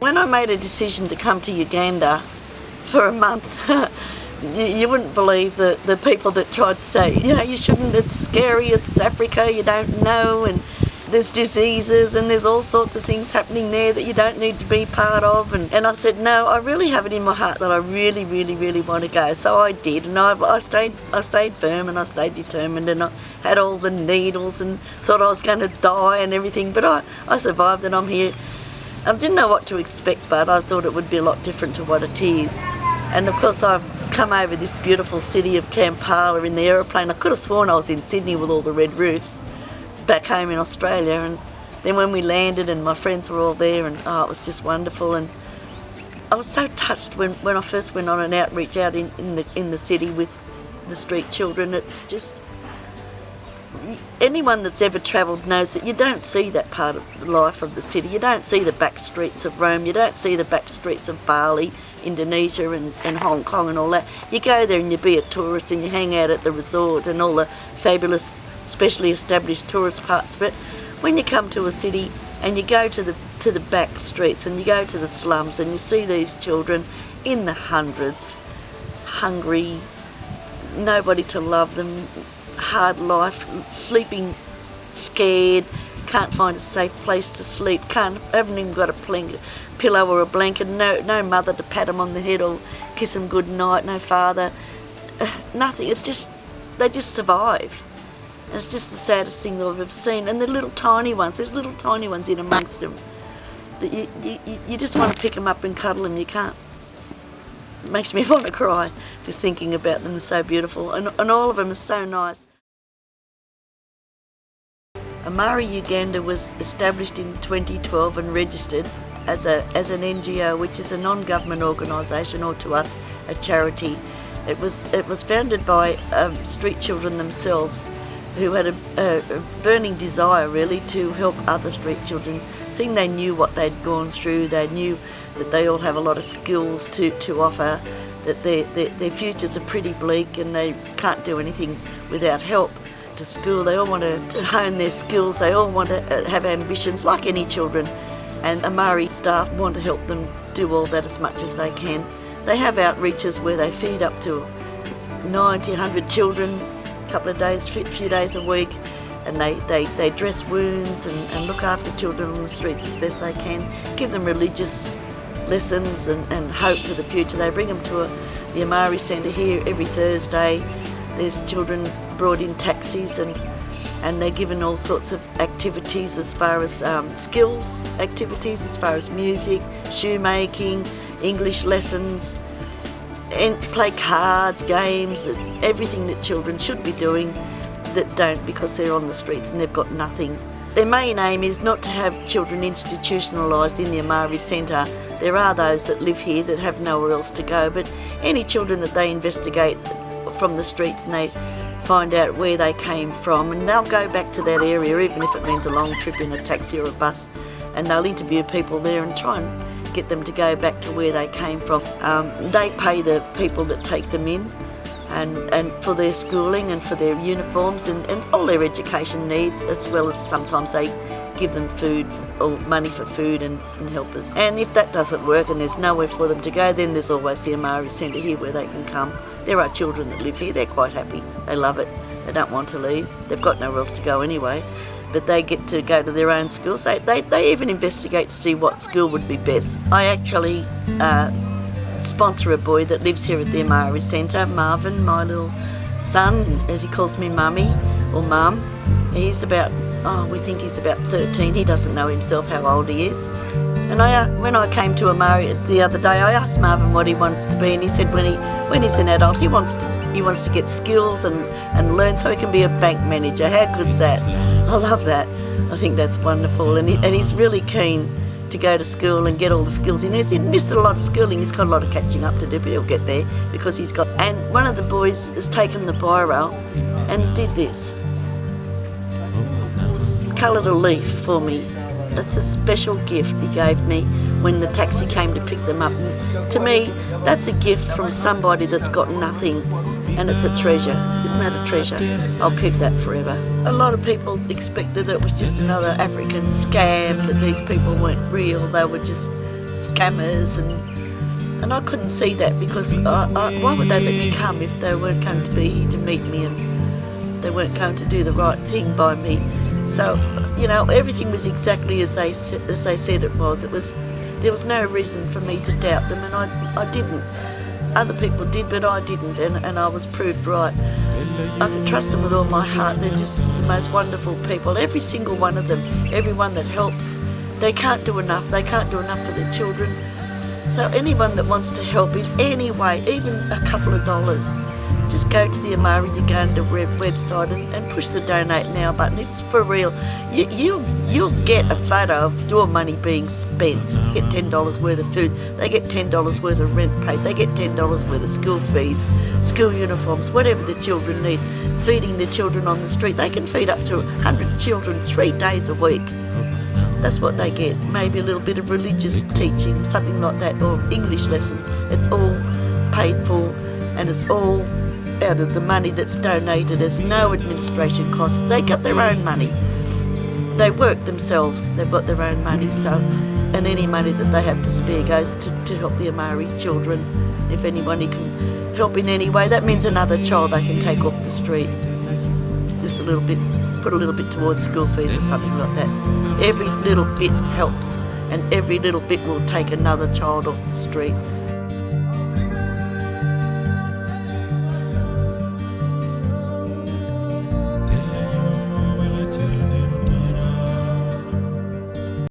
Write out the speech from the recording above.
When I made a decision to come to Uganda for a month, you wouldn't believe the people that tried to say, you know, you shouldn't, it's scary, it's Africa, you don't know, and there's diseases and there's all sorts of things happening there that you don't need to be part of. And I said, no, I really have it in my heart that I really, really, really want to go. So I did, and I stayed firm and I stayed determined, and I had all the needles and thought I was going to die and everything, but I survived and I'm here. I didn't know what to expect, but I thought it would be a lot different to what it is. And of course I've come over this beautiful city of Kampala in the aeroplane. I could have sworn I was in Sydney with all the red roofs back home in Australia, and then when we landed and my friends were all there, and it was just wonderful. And I was so touched when I first went on an outreach out in the city with the street children. It's just, anyone that's ever travelled knows that you don't see that part of the life of the city. You don't see the back streets of Rome, you don't see the back streets of Bali, Indonesia and Hong Kong and all that. You go there and you be a tourist and you hang out at the resort and all the fabulous specially established tourist parts, but when you come to a city and you go to the back streets and you go to the slums and you see these children in the hundreds, hungry, nobody to love them, hard life, sleeping scared, can't find a safe place to sleep, haven't even got a pillow or a blanket, no mother to pat them on the head or kiss them good night, no father, nothing. It's just, they just survive. And it's just the saddest thing I've ever seen. And the little tiny ones, there's little tiny ones in amongst them that you just want to pick them up and cuddle them, you can't. It makes me want to cry just thinking about them. They're so beautiful, and all of them are so nice. Amari Uganda was established in 2012 and registered as an NGO, which is a non-government organisation, or to us a charity. It was founded by street children themselves, who had a burning desire really to help other street children, seeing they knew what they'd gone through, they knew that they all have a lot of skills to offer, that their futures are pretty bleak and they can't do anything without help. To school, they all want to hone their skills, they all want to have ambitions like any children, and Amari staff want to help them do all that as much as they can. They have outreaches where they feed up to 90, 100 children, couple of days, few days a week, and they dress wounds and look after children on the streets as best they can, give them religious lessons and hope for the future. They bring them to the Amari Centre here every Thursday. There's children brought in taxis and they're given all sorts of activities as far as skills activities, as far as music, shoemaking, English lessons, and play cards, games, everything that children should be doing that don't, because they're on the streets and they've got nothing. Their main aim is not to have children institutionalised in the Amari Centre. There are those that live here that have nowhere else to go, but any children that they investigate from the streets and they find out where they came from, and they'll go back to that area even if it means a long trip in a taxi or a bus, and they'll interview people there and try and get them to go back to where they came from. They pay the people that take them in and for their schooling and for their uniforms and all their education needs, as well as sometimes they give them food or money for food and helpers. And if that doesn't work and there's nowhere for them to go, then there's always the Amari Centre here where they can come. There are children that live here, they're quite happy, they love it, they don't want to leave, they've got nowhere else to go anyway. But they get to go to their own schools. They even investigate to see what school would be best. I actually sponsor a boy that lives here at the Amari Centre, Marvin, my little son, as he calls me mummy or mum. He's about, we think he's about 13. He doesn't know himself how old he is. And when I came to Amari the other day, I asked Marvin what he wants to be, and he said when he's an adult, he wants to get skills and learn so he can be a bank manager. How good's that? I love that. I think that's wonderful, and he's really keen to go to school and get all the skills. He's missed a lot of schooling. He's got a lot of catching up to do, but he'll get there because he's got. And one of the boys has taken the biro and did this. Coloured a leaf for me. That's a special gift he gave me when the taxi came to pick them up. And to me, that's a gift from somebody that's got nothing, and it's a treasure. Isn't that a treasure? I'll keep that forever. A lot of people expected that it was just another African scam, that these people weren't real, they were just scammers, and I couldn't see that because why would they let me come if they weren't going to be here to meet me and they weren't going to do the right thing by me? So, you know, everything was exactly as they said it was. There was no reason for me to doubt them, and I didn't. Other people did, but I didn't, and I was proved right. I can trust them with all my heart. They're just the most wonderful people. Every single one of them, everyone that helps, they can't do enough. They can't do enough for their children. So anyone that wants to help in any way, even a couple of dollars, just go to the Amari Uganda website and push the donate now button. It's for real. You'll get a photo of your money being spent. You get $10 worth of food. They get $10 worth of rent paid. They get $10 worth of school fees, school uniforms, whatever the children need. Feeding the children on the street. They can feed up to 100 children 3 days a week. That's what they get. Maybe a little bit of religious teaching, something like that, or English lessons. It's all paid for, and it's all out of the money that's donated. There's no administration costs. They got their own money. They work themselves. They've got their own money. So, and any money that they have to spare goes to help the Amari children. If anybody can help in any way, that means another child they can take off the street. Just a little bit, put a little bit towards school fees or something like that. Every little bit helps, and every little bit will take another child off the street.